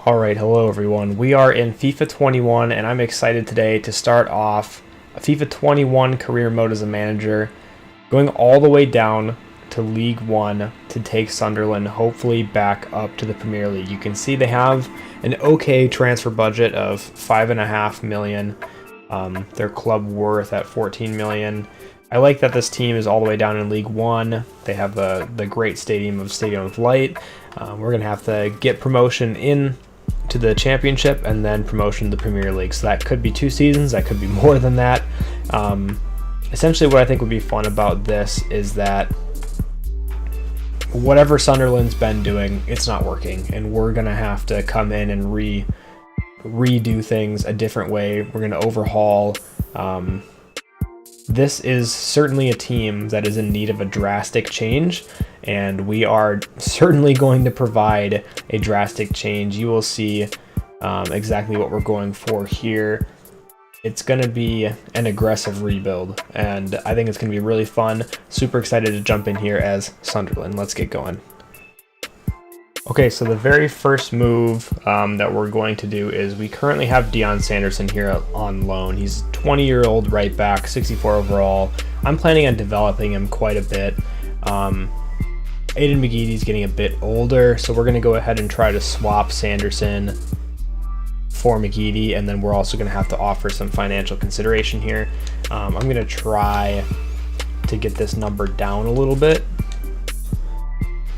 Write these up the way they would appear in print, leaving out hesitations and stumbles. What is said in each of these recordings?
Alright, hello everyone. We are in FIFA 21 and I'm excited today to start off a FIFA 21 career mode as a manager, going all the way down to League 1 to take Sunderland hopefully back up to the Premier League. You can see they have an okay transfer budget of $5.5 million. Their club worth at $14 million. I like that this team is all the way down in League 1. They have the great Stadium of Light. We're going to have to get promotion in to the championship and then promotion to the Premier League. So that could be 2 seasons, that could be more than that. Essentially what I think would be fun about this is that whatever Sunderland's been doing, it's not working, and we're gonna have to come in and redo things a different way. We're gonna overhaul. This is certainly a team that is in need of a drastic change, and we are certainly going to provide a drastic change. You will see exactly what we're going for here. It's going to be an aggressive rebuild, and I think it's going to be really fun. Super excited to jump in here as Sunderland. Let's get going. Okay, so the very first move that we're going to do is we currently have Deon Sanderson here on loan. He's a 20-year-old right back, 64 overall. I'm planning on developing him quite a bit. Aiden McGeady's getting a bit older, so we're going to go ahead and try to swap Sanderson for McGeady, and then we're also going to have to offer some financial consideration here. I'm going to try to get this number down a little bit.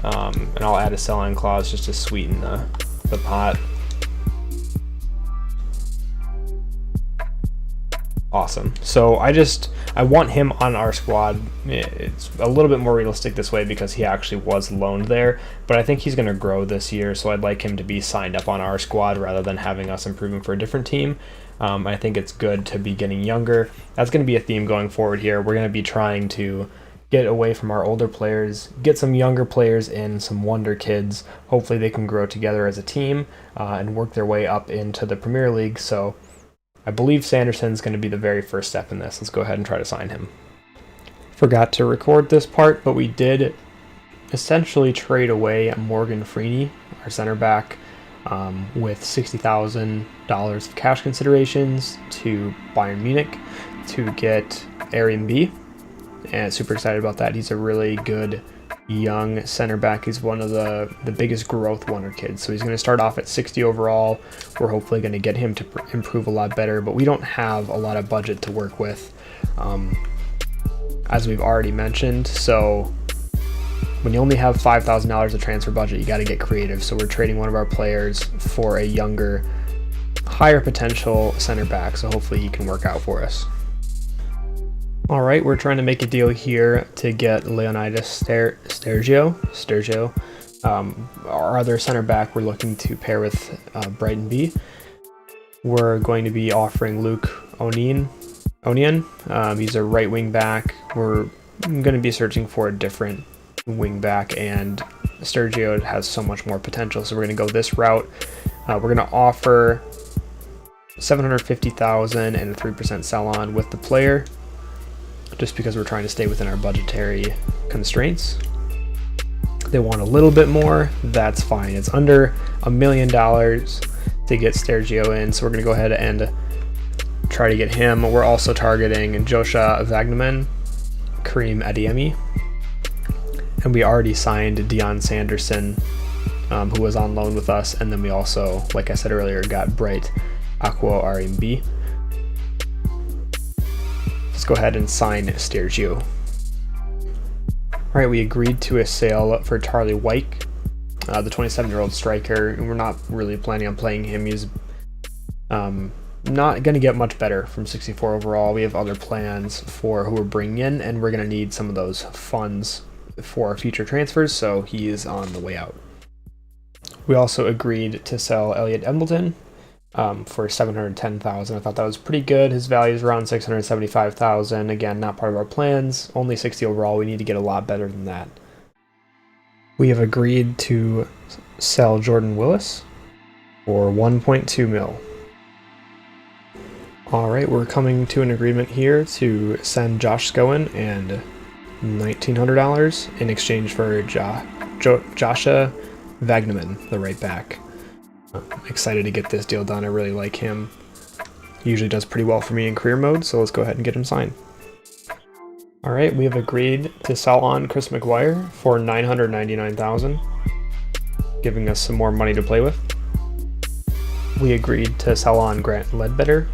And I'll add a sell-in clause just to sweeten the pot. Awesome. So I want him on our squad. It's a little bit more realistic this way because he actually was loaned there, but I think he's going to grow this year, so I'd like him to be signed up on our squad rather than having us improve him for a different team. I think it's good to be getting younger. That's going to be a theme going forward here. We're going to be trying to get away from our older players, get some younger players in, some wonder kids. Hopefully they can grow together as a team and work their way up into the Premier League. So I believe Sanderson's going to be the very first step in this. Let's go ahead and try to sign him. Forgot to record this part, but we did essentially trade away Morgan Freeney, our center back, with $60,000 of cash considerations to Bayern Munich to get Arian B. And super excited about that. He's a really good young center back. He's one of the biggest growth wonder kids. So he's going to start off at 60 overall. We're hopefully going to get him to improve a lot better, but we don't have a lot of budget to work with, as we've already mentioned. So when you only have $5,000 of transfer budget, you got to get creative. So we're trading one of our players for a younger, higher potential center back. So hopefully he can work out for us. All right, we're trying to make a deal here to get Leonidas Sturgio. Our other center back we're looking to pair with Brighton B. We're going to be offering Luke Onion. He's a right wing back. We're going to be searching for a different wing back, and Sturgio has so much more potential, so we're going to go this route. We're going to offer $750,000 and a 3% sell-on with the player, just because we're trying to stay within our budgetary constraints. They want a little bit more, that's fine. It's under $1 million to get Sturgio in, so we're going to go ahead and try to get him. We're also targeting Joshua Vagneman, Kareem Adeyemi, and we already signed Deon Sanderson, who was on loan with us, and then we also, like I said earlier, got Bright Aqua RMB. Let's go ahead and sign Sturgio. Alright, we agreed to a sale for Charlie Wyke, the 27-year-old striker, and we're not really planning on playing him. He's not going to get much better from 64 overall. We have other plans for who we're bringing in, and we're going to need some of those funds for our future transfers, so he is on the way out. We also agreed to sell Elliot Embleton for $710,000. I thought that was pretty good. His value is around $675,000. Again, not part of our plans. Only 60 overall. We need to get a lot better than that. We have agreed to sell Jordan Willis for $1.2 mil. All right, we're coming to an agreement here to send Josh Scowen and $1,900 in exchange for Joshua Vagneman, the right back. Excited to get this deal done. I really like him. He usually does pretty well for me in career mode, so let's go ahead and get him signed. All right, we have agreed to sell on Chris McGuire for $999,000, giving us some more money to play with. We agreed to sell on Grant Ledbetter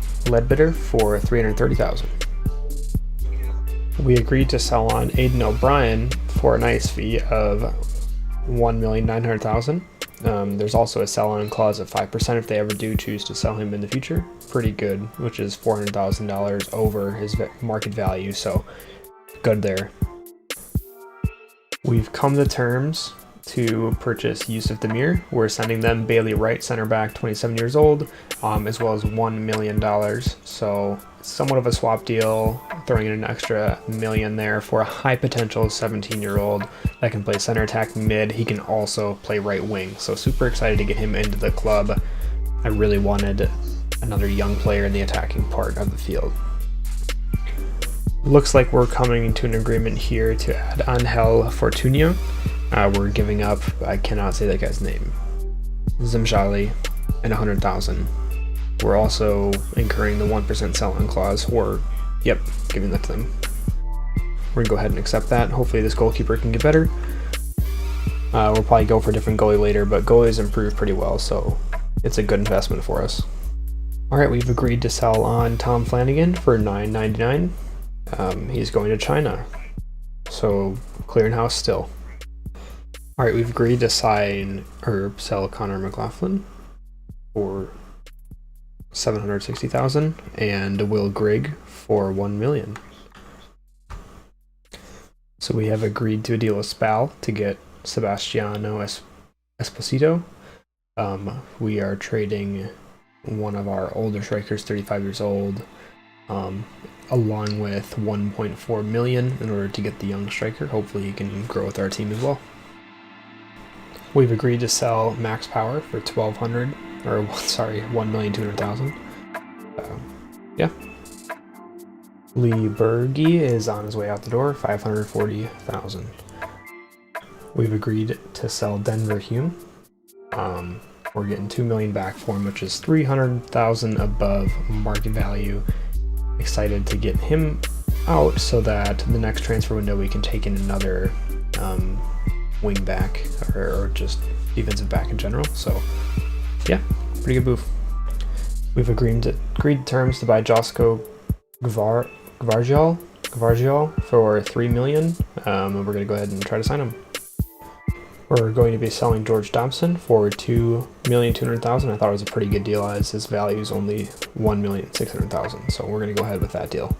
for $330,000. We agreed to sell on Aiden O'Brien for a nice fee of $1,900,000. There's also a sell-on clause of 5% if they ever do choose to sell him in the future. Pretty good, which is $400,000 over his market value, so good there. We've come to terms to purchase Yusuf Demir. We're sending them Bailey Wright, center back, 27 years old, as well as $1 million. So somewhat of a swap deal, throwing in an extra million there for a high potential 17-year-old that can play center, attack, mid. He can also play right wing. So super excited to get him into the club. I really wanted another young player in the attacking part of the field. Looks like we're coming to an agreement here to add Angel Fortunio. We're giving up, I cannot say that guy's name, Zimjali, and $100,000. We're also incurring the 1% sell-on clause, or, yep, giving that to them. We're gonna go ahead and accept that. Hopefully this goalkeeper can get better. We'll probably go for a different goalie later, but goalies improved pretty well, so it's a good investment for us. All right, we've agreed to sell on Tom Flanagan for $999. He's going to China, so clearinghouse still. All right, we've agreed to sign or sell Connor McLaughlin for $760,000 and Will Grigg for $1 million. So we have agreed to a deal with Spal to get Sebastiano Esposito. We are trading one of our older strikers, 35 years old, along with $1.4 million in order to get the young striker. Hopefully he can grow with our team as well. We've agreed to sell Max Power for $1,200,000. Yeah. Lee Berge is on his way out the door, $540,000. We've agreed to sell Denver Hume. We're getting $2 million back for him, which is $300,000 above market value. Excited to get him out so that the next transfer window we can take in another wing back or just defensive back in general. So yeah, pretty good move. We've agreed terms to buy Josko Gvardiol for $3 million. And we're going to go ahead and try to sign him. We're going to be selling George Dobson for $2,200,000. I thought it was a pretty good deal as his value is only $1,600,000. So we're going to go ahead with that deal.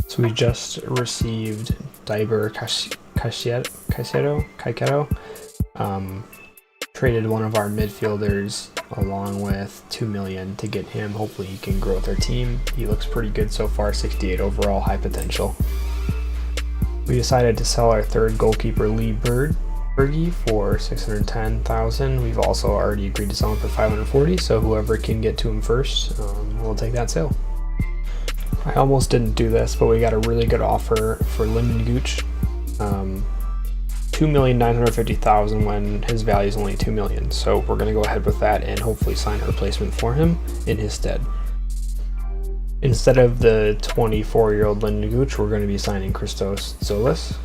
So we just received Diber Caicedo. Traded one of our midfielders along with $2 million to get him. Hopefully he can grow with our team. He looks pretty good so far, 68 overall, high potential. We decided to sell our third goalkeeper, Lee Berge, for $610,000. We've also already agreed to sell him for $540,000, so whoever can get to him first, we'll take that sale. I almost didn't do this, but we got a really good offer for Lyndon Gooch. $2,950,000 when his value is only $2 million. So we're going to go ahead with that and hopefully sign a replacement for him in his stead. Instead of the 24-year-old Lyndon Gooch, we're going to be signing Christos Zolis.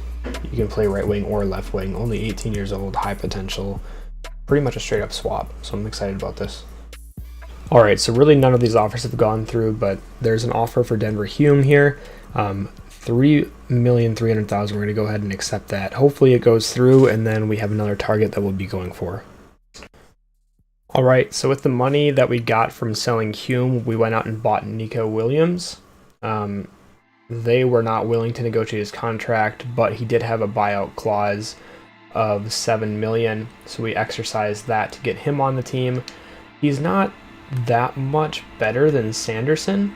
You can play right wing or left wing, only 18 years old, high potential, pretty much a straight up swap. So I'm excited about this. All right, so really none of these offers have gone through, but there's an offer for Denver Hume here. $3,300,000. We're going to go ahead and accept that. Hopefully it goes through, and then we have another target that we'll be going for. All right, so with the money that we got from selling Hume, we went out and bought Nico Williams. They were not willing to negotiate his contract, but he did have a buyout clause of $7 million, so we exercised that to get him on the team. He's not that much better than Sanderson,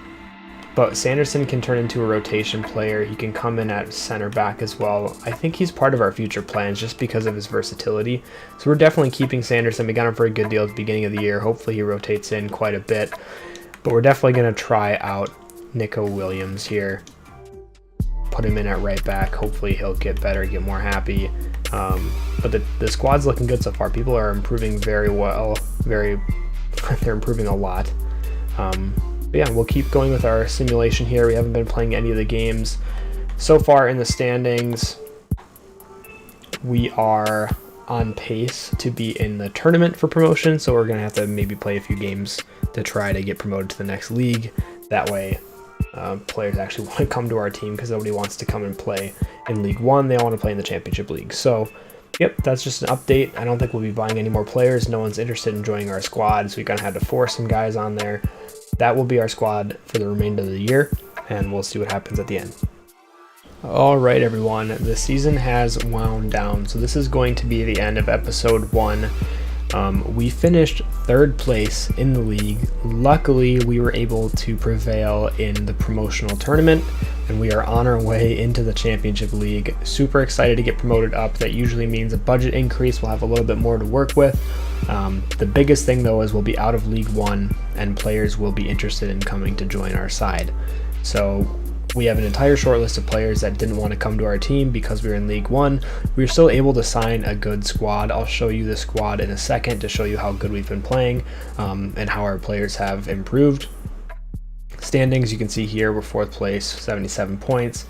but Sanderson can turn into a rotation player. He can come in at center back as well. I think he's part of our future plans just because of his versatility. So we're definitely keeping Sanderson. We got him for a good deal at the beginning of the year. Hopefully he rotates in quite a bit. But we're definitely going to try out Nico Williams here. put him in at right back. Hopefully he'll get better, get more happy. But the squad's looking good so far. People are improving very well. They're improving a lot. But yeah, we'll keep going with our simulation here. We haven't been playing any of the games so far in the standings. We are on pace to be in the tournament for promotion, so we're gonna have to maybe play a few games to try to get promoted to the next league. That way players actually want to come to our team, because nobody wants to come and play in League One. They all want to play in the Championship League. So yep, that's just an update. I don't think we'll be buying any more players. No one's interested in joining our squad, so we kind of had to force some guys on there. That will be our squad for the remainder of the year, and we'll see what happens at the end. All right, everyone, the season has wound down, so this is going to be the end of episode 1. We finished 3rd place in the league. Luckily, we were able to prevail in the promotional tournament, and we are on our way into the Championship League. Super excited to get promoted up. That usually means a budget increase. We'll have a little bit more to work with. The biggest thing, though, is we'll be out of League One, and players will be interested in coming to join our side. So we have an entire short list of players that didn't want to come to our team because we were in League One. We were still able to sign a good squad. I'll show you the squad in a second to show you how good we've been playing and how our players have improved. Standings, you can see here, we're 4th place, 77 points.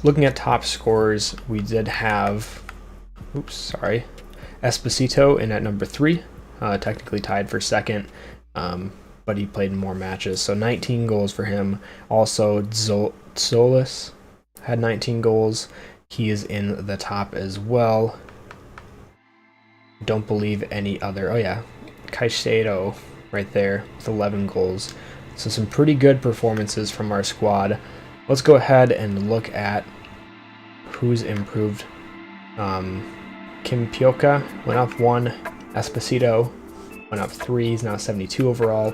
Looking at top scorers, we did have, Esposito in at number 3, technically tied for 2nd. But he played more matches, so 19 goals for him. Also, Solis had 19 goals. He is in the top as well. Don't believe any other. Oh yeah, Caicedo right there with 11 goals. So some pretty good performances from our squad. Let's go ahead and look at who's improved. Kim Pioka went up 1. Esposito went up 3. He's now 72 overall.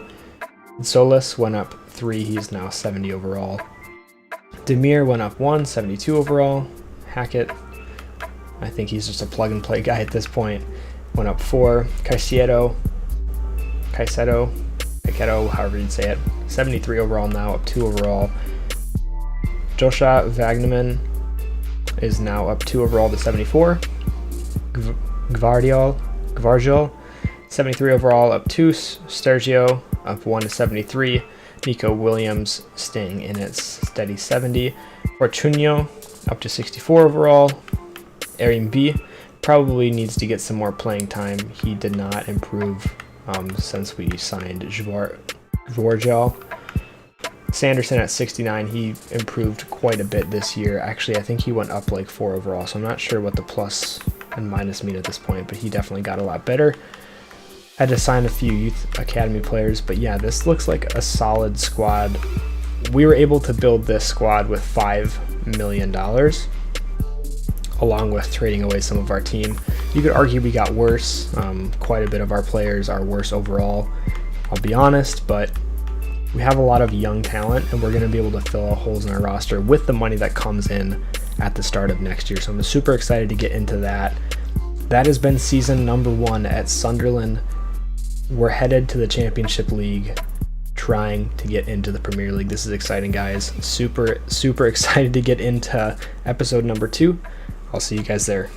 Solis went up 3. He's now 70 overall. Demir went up 1, 72 overall. Hackett, I think he's just a plug-and-play guy at this point, went up 4. Caicedo, however you'd say it, 73 overall now, up 2 overall. Joshua Wagnerman is now up 2 overall to 74. Gvardiol, 73 overall, up 2. Sergio, up 1 to 73. Nico Williams staying in its steady 70. Fortunio, up to 64 overall. Erin B probably needs to get some more playing time. He did not improve since we signed Dvorak. Sanderson at 69, he improved quite a bit this year. Actually, I think he went up like 4 overall, so I'm not sure what the plus and minus mean at this point, but he definitely got a lot better. Had to sign a few youth academy players, but yeah, this looks like a solid squad. We were able to build this squad with $5 million, along with trading away some of our team. You could argue we got worse. Quite a bit of our players are worse overall, I'll be honest, but we have a lot of young talent, and we're going to be able to fill holes in our roster with the money that comes in at the start of next year. So I'm super excited to get into that. That has been season number 1 at Sunderland. We're headed to the Championship League, trying to get into the Premier League. This is exciting, guys. Super excited to get into episode number 2. I'll see you guys there.